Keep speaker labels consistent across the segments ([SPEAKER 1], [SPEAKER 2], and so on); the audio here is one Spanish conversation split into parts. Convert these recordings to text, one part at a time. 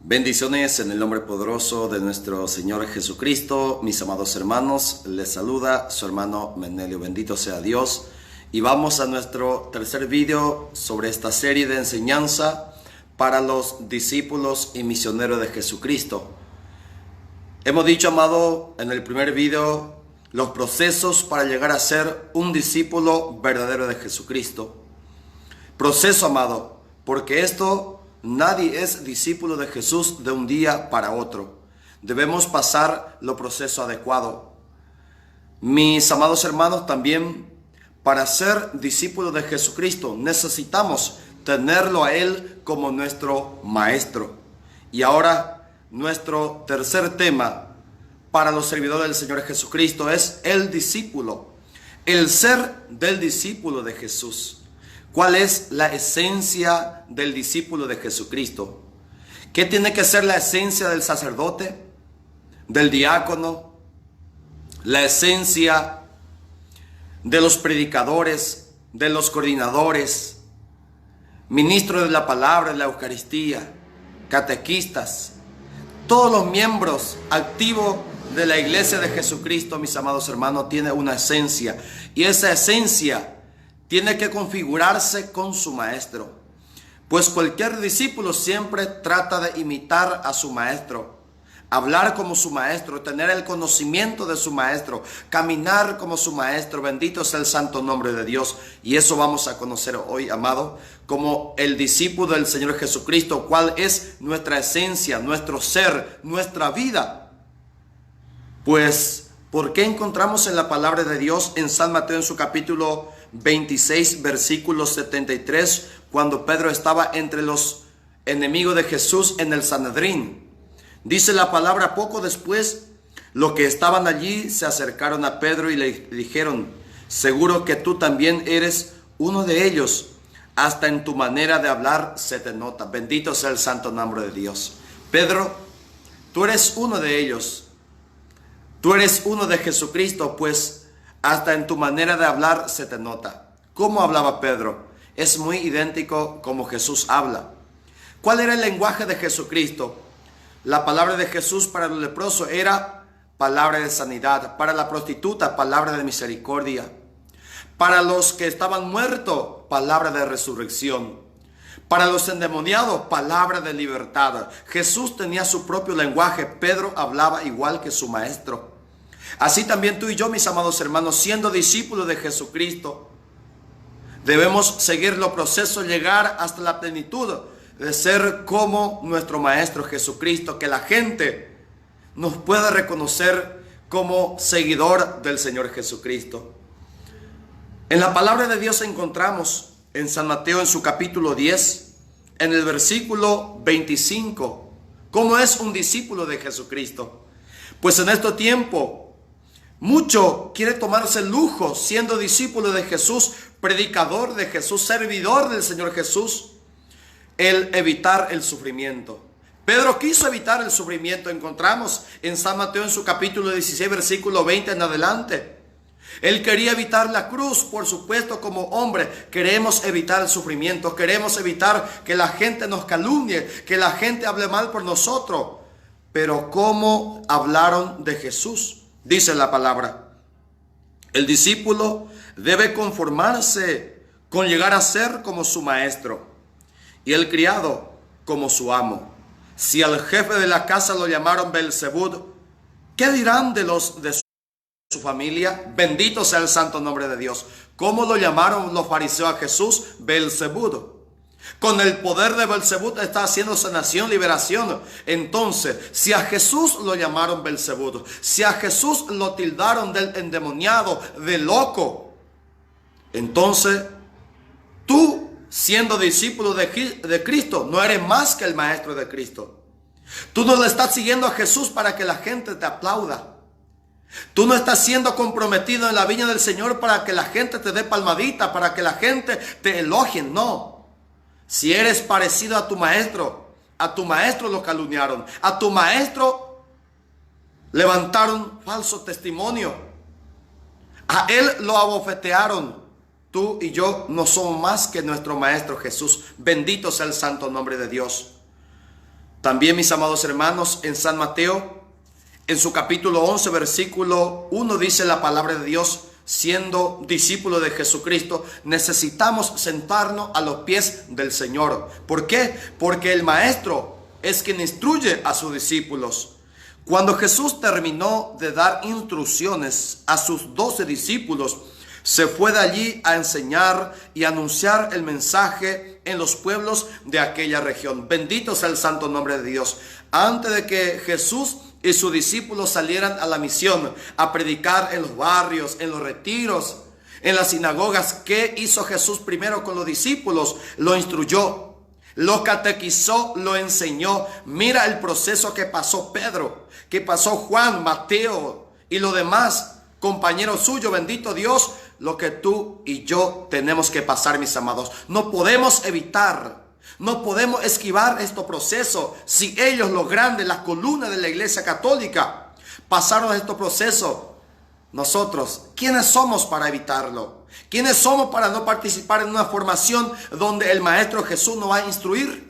[SPEAKER 1] Bendiciones en el nombre poderoso de nuestro Señor Jesucristo. Mis amados hermanos, les saluda su hermano Menelio. Bendito sea Dios. Y vamos a nuestro tercer video sobre esta serie de enseñanza para los discípulos y misioneros de Jesucristo. Hemos dicho, amado, en el primer video, los procesos para llegar a ser un discípulo verdadero de Jesucristo. Proceso, amado, porque nadie es discípulo de Jesús de un día para otro. Debemos pasar los procesos adecuados. Mis amados hermanos, también para ser discípulos de Jesucristo necesitamos tenerlo a Él como nuestro maestro. Y ahora nuestro tercer tema para los servidores del Señor Jesucristo es el discípulo, el ser del discípulo de Jesús. ¿Cuál es la esencia del discípulo de Jesucristo? ¿Qué tiene que ser la esencia del sacerdote, del diácono, la esencia de los predicadores, de los coordinadores, ministros de la palabra, de la Eucaristía, catequistas, todos los miembros activos de la iglesia de Jesucristo, mis amados hermanos, tiene una esencia, y esa esencia tiene que configurarse con su maestro, pues cualquier discípulo siempre trata de imitar a su maestro, hablar como su maestro, tener el conocimiento de su maestro, caminar como su maestro. Bendito sea el santo nombre de Dios. Y eso vamos a conocer hoy, amado, como el discípulo del Señor Jesucristo, cuál es nuestra esencia, nuestro ser, nuestra vida. Pues, ¿por qué encontramos en la palabra de Dios en San Mateo en su capítulo 26, versículo 73, cuando Pedro estaba entre los enemigos de Jesús en el Sanedrín? Dice la palabra: poco después, los que estaban allí se acercaron a Pedro y le dijeron: seguro que tú también eres uno de ellos, hasta en tu manera de hablar se te nota. Bendito sea el santo nombre de Dios. Pedro, tú eres uno de ellos, tú eres uno de Jesucristo, pues hasta en tu manera de hablar se te nota. ¿Cómo hablaba Pedro? Es muy idéntico como Jesús habla. ¿Cuál era el lenguaje de Jesucristo? La palabra de Jesús para el leproso era palabra de sanidad. Para la prostituta, palabra de misericordia. Para los que estaban muertos, palabra de resurrección. Para los endemoniados, palabra de libertad. Jesús tenía su propio lenguaje. Pedro hablaba igual que su maestro. Así también tú y yo, mis amados hermanos, siendo discípulos de Jesucristo, debemos seguir los procesos, llegar hasta la plenitud de ser como nuestro Maestro Jesucristo, que la gente nos pueda reconocer como seguidor del Señor Jesucristo. En la palabra de Dios encontramos en San Mateo en su capítulo 10, en el versículo 25, cómo es un discípulo de Jesucristo. Pues en este tiempo mucho quiere tomarse el lujo, siendo discípulo de Jesús, predicador de Jesús, servidor del Señor Jesús, el evitar el sufrimiento. Pedro quiso evitar el sufrimiento. Encontramos en San Mateo en su capítulo 16, versículo 20 en adelante. Él quería evitar la cruz, por supuesto. Como hombre queremos evitar el sufrimiento, queremos evitar que la gente nos calumnie, que la gente hable mal por nosotros. Pero ¿cómo hablaron de Jesús? Dice la palabra: el discípulo debe conformarse con llegar a ser como su maestro, y el criado como su amo. Si al jefe de la casa lo llamaron Beelzebub, ¿qué dirán de su familia? Bendito sea el santo nombre de Dios. ¿Cómo lo llamaron los fariseos a Jesús? Beelzebub. Con el poder de Beelzebub está haciendo sanación, liberación. Entonces, si a Jesús lo llamaron Beelzebub, si a Jesús lo tildaron del endemoniado, de loco, entonces tú, siendo discípulo de Cristo, no eres más que el maestro de Cristo. Tú no le estás siguiendo a Jesús para que la gente te aplauda. Tú no estás siendo comprometido en la viña del Señor para que la gente te dé palmadita, para que la gente te elogie. No. Si eres parecido a tu maestro lo calumniaron, a tu maestro levantaron falso testimonio, a él lo abofetearon. Tú y yo no somos más que nuestro maestro Jesús. Bendito sea el santo nombre de Dios. También, mis amados hermanos, en San Mateo, en su capítulo 11, versículo 1, dice la palabra de Dios: siendo discípulos de Jesucristo, necesitamos sentarnos a los pies del Señor. ¿Por qué? Porque el maestro es quien instruye a sus discípulos. Cuando Jesús terminó de dar instrucciones a sus 12 discípulos, se fue de allí a enseñar y anunciar el mensaje en los pueblos de aquella región. Bendito sea el santo nombre de Dios. Antes de que Jesús y sus discípulos salieran a la misión, a predicar en los barrios, en los retiros, en las sinagogas, ¿qué hizo Jesús primero con los discípulos? Lo instruyó, lo catequizó, lo enseñó. Mira el proceso que pasó Pedro, que pasó Juan, Mateo y los demás compañeros suyos. Bendito Dios, lo que tú y yo tenemos que pasar, mis amados. No podemos evitar, no podemos esquivar este proceso. Si ellos, los grandes, las columnas de la Iglesia Católica, pasaron este proceso, nosotros, ¿quiénes somos para evitarlo? ¿Quiénes somos para no participar en una formación donde el Maestro Jesús nos va a instruir?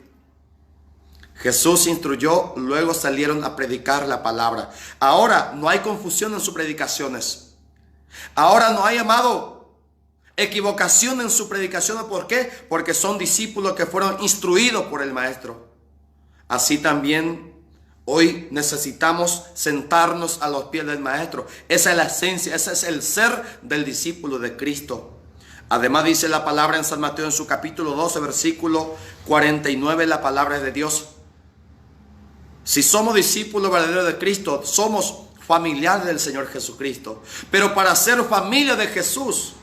[SPEAKER 1] Jesús instruyó, luego salieron a predicar la palabra. Ahora no hay confusión en sus predicaciones. Ahora no hay, amado, equivocación en sus predicaciones. ¿Por qué? Porque son discípulos que fueron instruidos por el Maestro. Así también hoy necesitamos sentarnos a los pies del Maestro. Esa es la esencia, ese es el ser del discípulo de Cristo. Además dice la palabra en San Mateo, en su capítulo 12, versículo 49, la palabra de Dios: si somos discípulos verdaderos de Cristo, somos familiares del Señor Jesucristo. Pero para ser familia de Jesús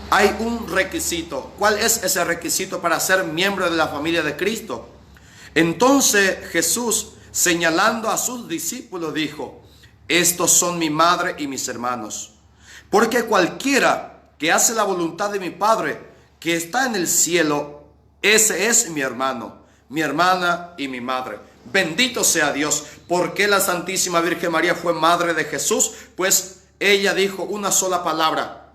[SPEAKER 1] hay un requisito. ¿Cuál es ese requisito para ser miembro de la familia de Cristo? Entonces Jesús, señalando a sus discípulos, dijo: estos son mi madre y mis hermanos. Porque cualquiera que hace la voluntad de mi Padre que está en el cielo, ese es mi hermano, mi hermana y mi madre. Bendito sea Dios. ¿Por qué la Santísima Virgen María fue madre de Jesús? Pues ella dijo una sola palabra: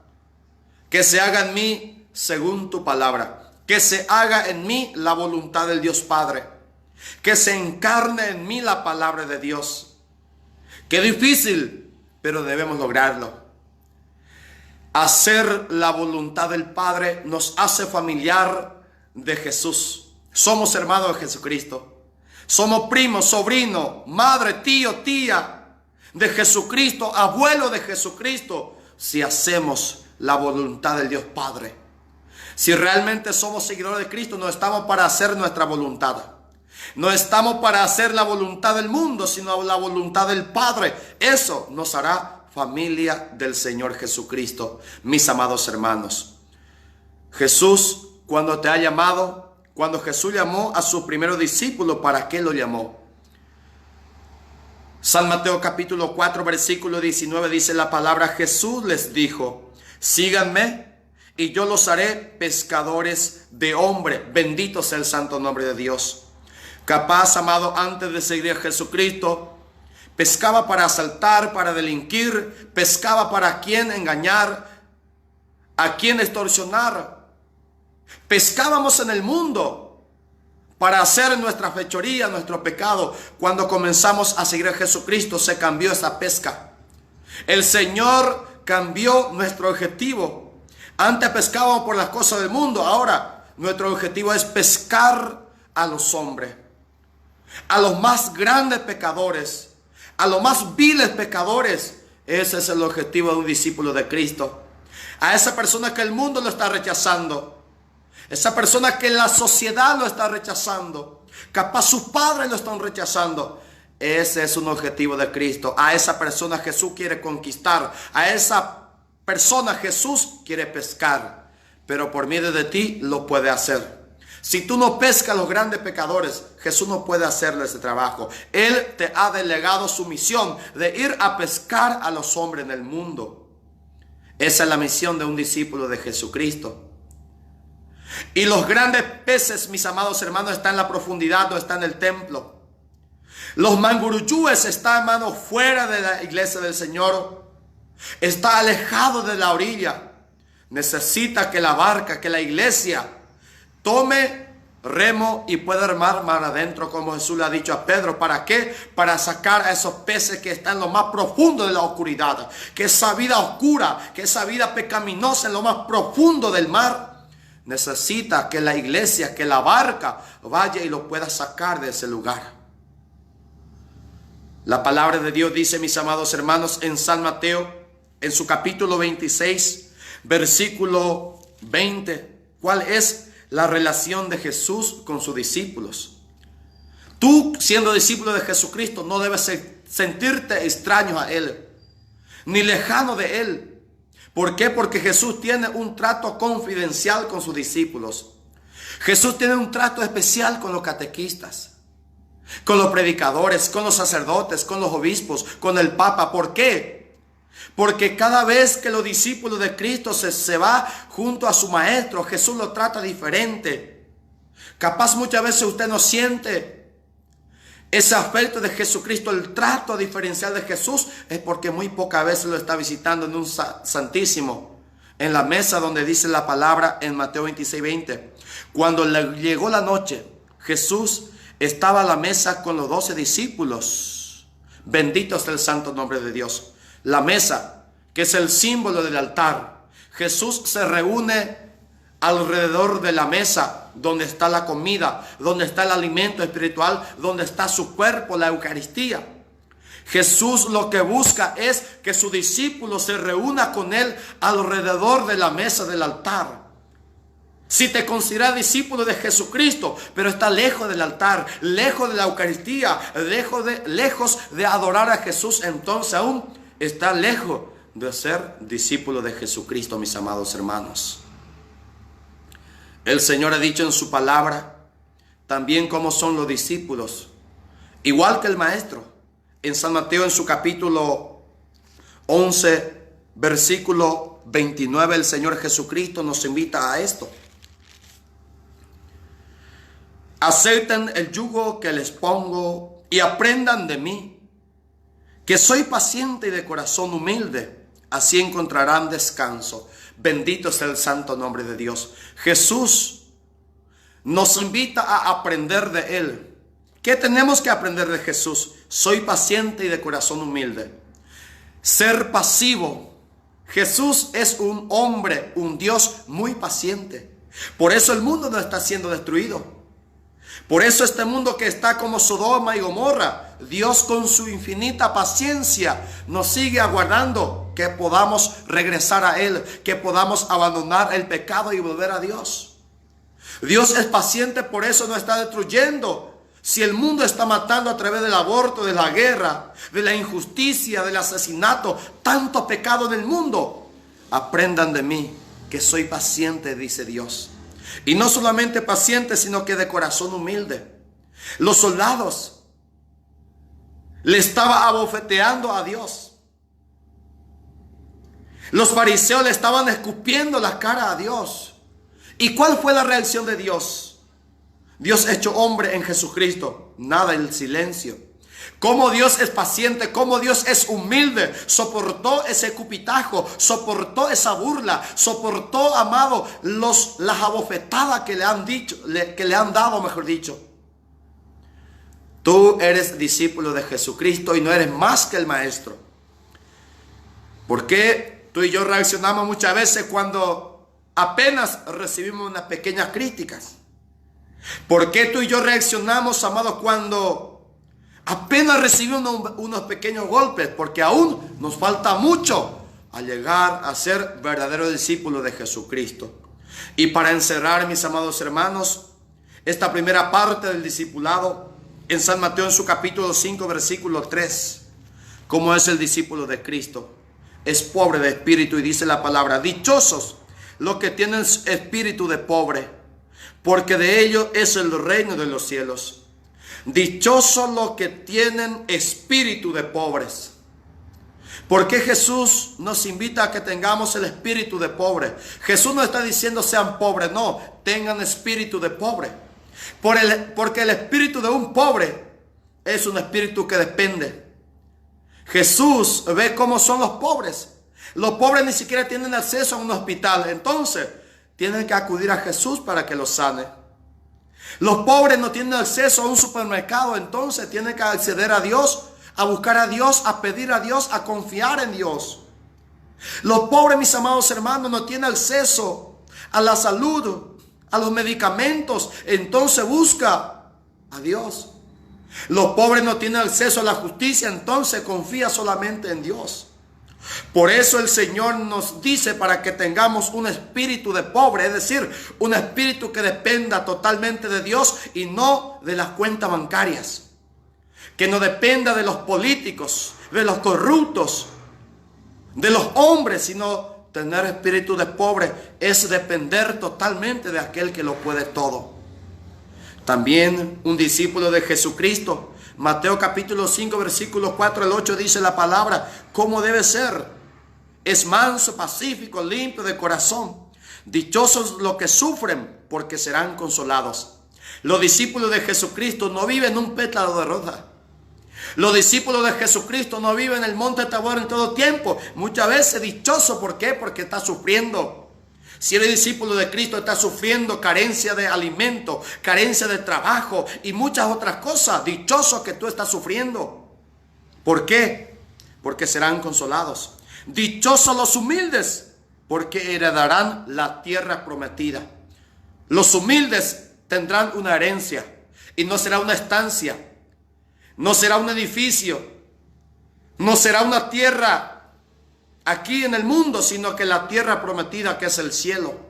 [SPEAKER 1] que se haga en mí según tu palabra, que se haga en mí la voluntad del Dios Padre, que se encarne en mí la palabra de Dios. Qué difícil, pero debemos lograrlo. Hacer la voluntad del Padre nos hace familiar de Jesús. Somos hermanos de Jesucristo. Somos primos, sobrinos, madre, tío, tía de Jesucristo, abuelo de Jesucristo, si hacemos la voluntad del Dios Padre. Si realmente somos seguidores de Cristo, no estamos para hacer nuestra voluntad. No estamos para hacer la voluntad del mundo, sino la voluntad del Padre. Eso nos hará familia del Señor Jesucristo, mis amados hermanos. Jesús, cuando te ha llamado, cuando Jesús llamó a sus primeros discípulos, ¿para qué lo llamó? San Mateo capítulo 4, versículo 19 dice la palabra: Jesús les dijo: síganme y yo los haré pescadores de hombres. Bendito sea el santo nombre de Dios. Capaz, amado, antes de seguir a Jesucristo, pescaba para asaltar, para delinquir, pescaba para a quién engañar, a quién extorsionar. Pescábamos en el mundo para hacer nuestra fechoría, nuestro pecado. Cuando comenzamos a seguir a Jesucristo, se cambió esa pesca. El Señor cambió nuestro objetivo. Antes pescábamos por las cosas del mundo. Ahora nuestro objetivo es pescar a los hombres, a los más grandes pecadores, a los más viles pecadores. Ese es el objetivo de un discípulo de Cristo. A esa persona que el mundo lo está rechazando, esa persona que la sociedad lo está rechazando, capaz sus padres lo están rechazando. Ese es un objetivo de Cristo. A esa persona Jesús quiere conquistar. A esa persona Jesús quiere pescar. Pero por medio de ti lo puede hacer. Si tú no pescas a los grandes pecadores, Jesús no puede hacerle ese trabajo. Él te ha delegado su misión de ir a pescar a los hombres en el mundo. Esa es la misión de un discípulo de Jesucristo. Y los grandes peces, mis amados hermanos, están en la profundidad, no están en el templo. Los manguruyúes están, hermanos, fuera de la iglesia del Señor. Está alejado de la orilla. Necesita que la barca, que la iglesia tome remo y puede remar mar adentro, como Jesús le ha dicho a Pedro. ¿Para qué? Para sacar a esos peces que están en lo más profundo de la oscuridad, que esa vida oscura, que esa vida pecaminosa en lo más profundo del mar, necesita que la iglesia, que la barca vaya y lo pueda sacar de ese lugar. La palabra de Dios dice, mis amados hermanos, en San Mateo, en su capítulo 26, versículo 20, ¿cuál es la relación de Jesús con sus discípulos? Tú, siendo discípulo de Jesucristo, no debes sentirte extraño a Él, ni lejano de Él. ¿Por qué? Porque Jesús tiene un trato confidencial con sus discípulos. Jesús tiene un trato especial con los catequistas, con los predicadores, con los sacerdotes, con los obispos, con el Papa. ¿Por qué? Porque cada vez que los discípulos de Cristo se va junto a su maestro, Jesús lo trata diferente. Capaz muchas veces usted no siente ese aspecto de Jesucristo, el trato diferencial de Jesús, es porque muy pocas veces lo está visitando en un santísimo, en la mesa donde dice la palabra en Mateo 26, 20. Cuando llegó la noche, Jesús estaba a la mesa con los 12 discípulos. Bendito sea el santo nombre de Dios. La mesa, que es el símbolo del altar. Jesús se reúne alrededor de la mesa donde está la comida, donde está el alimento espiritual, donde está su cuerpo, la Eucaristía. Jesús lo que busca es que su discípulo se reúna con él alrededor de la mesa del altar. Si te consideras discípulo de Jesucristo, pero está lejos del altar, lejos de la Eucaristía, lejos de adorar a Jesús, entonces aún está lejos de ser discípulo de Jesucristo, mis amados hermanos. El Señor ha dicho en su palabra también cómo son los discípulos, igual que el Maestro. En San Mateo, en su capítulo 11, versículo 29, el Señor Jesucristo nos invita a esto. Acepten el yugo que les pongo y aprendan de mí, que soy paciente y de corazón humilde, así encontrarán descanso. Bendito sea el santo nombre de Dios. Jesús nos invita a aprender de Él. ¿Qué tenemos que aprender de Jesús? Soy paciente y de corazón humilde. Ser pasivo. Jesús es un hombre, un Dios muy paciente. Por eso el mundo no está siendo destruido. Por eso este mundo que está como Sodoma y Gomorra, Dios con su infinita paciencia nos sigue aguardando que podamos regresar a Él, que podamos abandonar el pecado y volver a Dios. Dios es paciente, por eso no está destruyendo. Si el mundo está matando a través del aborto, de la guerra, de la injusticia, del asesinato, tanto pecado en el mundo, aprendan de mí que soy paciente, dice Dios. Y no solamente paciente, sino que de corazón humilde. Los soldados le estaban abofeteando a Dios. Los fariseos le estaban escupiendo la cara a Dios. ¿Y cuál fue la reacción de Dios? Dios hecho hombre en Jesucristo. Nada, el silencio. Cómo Dios es paciente, cómo Dios es humilde, soportó ese cupitajo, soportó esa burla, soportó, amado, las abofetadas que le han dicho, que le han dado, mejor dicho. Tú eres discípulo de Jesucristo y no eres más que el Maestro. ¿Por qué tú y yo reaccionamos muchas veces cuando apenas recibimos unas pequeñas críticas? ¿Por qué tú y yo reaccionamos, amado, cuando apenas recibimos unos pequeños golpes? Porque aún nos falta mucho a llegar a ser verdaderos discípulos de Jesucristo. Y para encerrar, mis amados hermanos, esta primera parte del discipulado, en San Mateo, en su capítulo 5, versículo 3, ¿cómo es el discípulo de Cristo? Es pobre de espíritu, y dice la palabra: dichosos los que tienen espíritu de pobre, porque de ellos es el reino de los cielos. Dichosos los que tienen espíritu de pobres. ¿Por qué Jesús nos invita a que tengamos el espíritu de pobre? Jesús no está diciendo sean pobres, no, tengan espíritu de pobre. Porque el espíritu de un pobre es un espíritu que depende. Jesús ve cómo son los pobres. Los pobres ni siquiera tienen acceso a un hospital, entonces tienen que acudir a Jesús para que los sane. Los pobres no tienen acceso a un supermercado, entonces tienen que acceder a Dios, a buscar a Dios, a pedir a Dios, a confiar en Dios. Los pobres, mis amados hermanos, no tienen acceso a la salud, a los medicamentos, entonces busca a Dios. Los pobres no tienen acceso a la justicia, entonces confía solamente en Dios. Por eso el Señor nos dice para que tengamos un espíritu de pobre, es decir, un espíritu que dependa totalmente de Dios y no de las cuentas bancarias. Que no dependa de los políticos, de los corruptos, de los hombres, sino tener espíritu de pobre es depender totalmente de aquel que lo puede todo. También un discípulo de Jesucristo, Mateo capítulo 5 versículos 4 al 8 dice la palabra, ¿cómo debe ser? Es manso, pacífico, limpio de corazón. Dichosos los que sufren, porque serán consolados. Los discípulos de Jesucristo no viven en un pétalo de rosa. Los discípulos de Jesucristo no viven en el monte Tabor en todo tiempo. Muchas veces dichoso, ¿por qué? Porque está sufriendo. Si eres discípulo de Cristo, está sufriendo carencia de alimento, carencia de trabajo y muchas otras cosas. Dichoso que tú estás sufriendo. ¿Por qué? Porque serán consolados. Dichosos los humildes, porque heredarán la tierra prometida. Los humildes tendrán una herencia y no será una estancia, no será un edificio, no será una tierra aquí en el mundo, sino que la tierra prometida que es el cielo.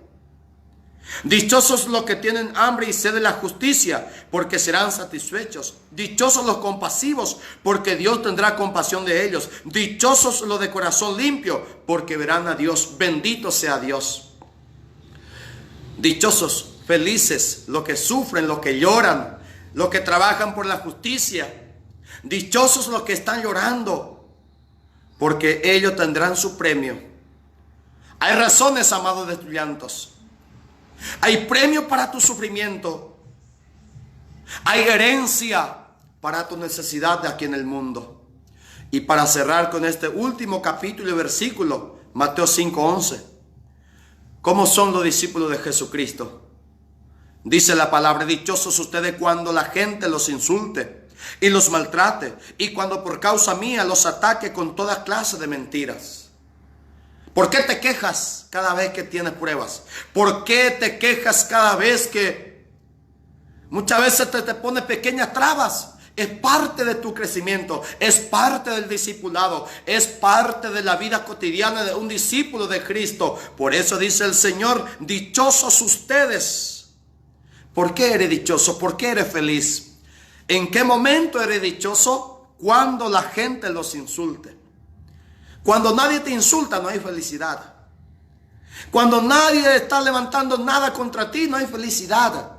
[SPEAKER 1] Dichosos los que tienen hambre y sed de la justicia, porque serán satisfechos. Dichosos los compasivos, porque Dios tendrá compasión de ellos. Dichosos los de corazón limpio, porque verán a Dios. Bendito sea Dios. Dichosos, felices, los que sufren, los que lloran, los que trabajan por la justicia. Dichosos los que están llorando, porque ellos tendrán su premio. Hay razones, amados, de tus llantos. Hay premio para tu sufrimiento. Hay herencia para tu necesidad de aquí en el mundo. Y para cerrar con este último capítulo y versículo, Mateo 5:11. ¿Cómo son los discípulos de Jesucristo? Dice la palabra, dichosos ustedes cuando la gente los insulte y los maltrate, y cuando por causa mía los ataque con toda clase de mentiras. ¿Por qué te quejas cada vez que tienes pruebas? ¿Por qué te quejas cada vez que muchas veces te pone pequeñas trabas? Es parte de tu crecimiento, es parte del discipulado, es parte de la vida cotidiana de un discípulo de Cristo. Por eso dice el Señor, dichosos ustedes. ¿Por qué eres dichoso? ¿Por qué eres feliz? ¿En qué momento eres dichoso? Cuando la gente los insulte. Cuando nadie te insulta, no hay felicidad. Cuando nadie está levantando nada contra ti, no hay felicidad.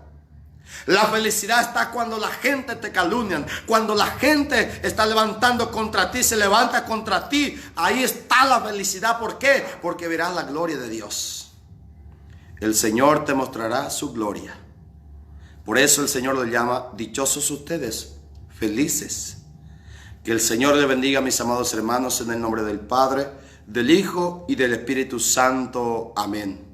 [SPEAKER 1] La felicidad está cuando la gente te calumnia. Cuando la gente está levantando contra ti, se levanta contra ti. Ahí está la felicidad. ¿Por qué? Porque verás la gloria de Dios. El Señor te mostrará su gloria. Por eso el Señor los llama dichosos ustedes, felices. Que el Señor les bendiga, mis amados hermanos, en el nombre del Padre, del Hijo y del Espíritu Santo. Amén.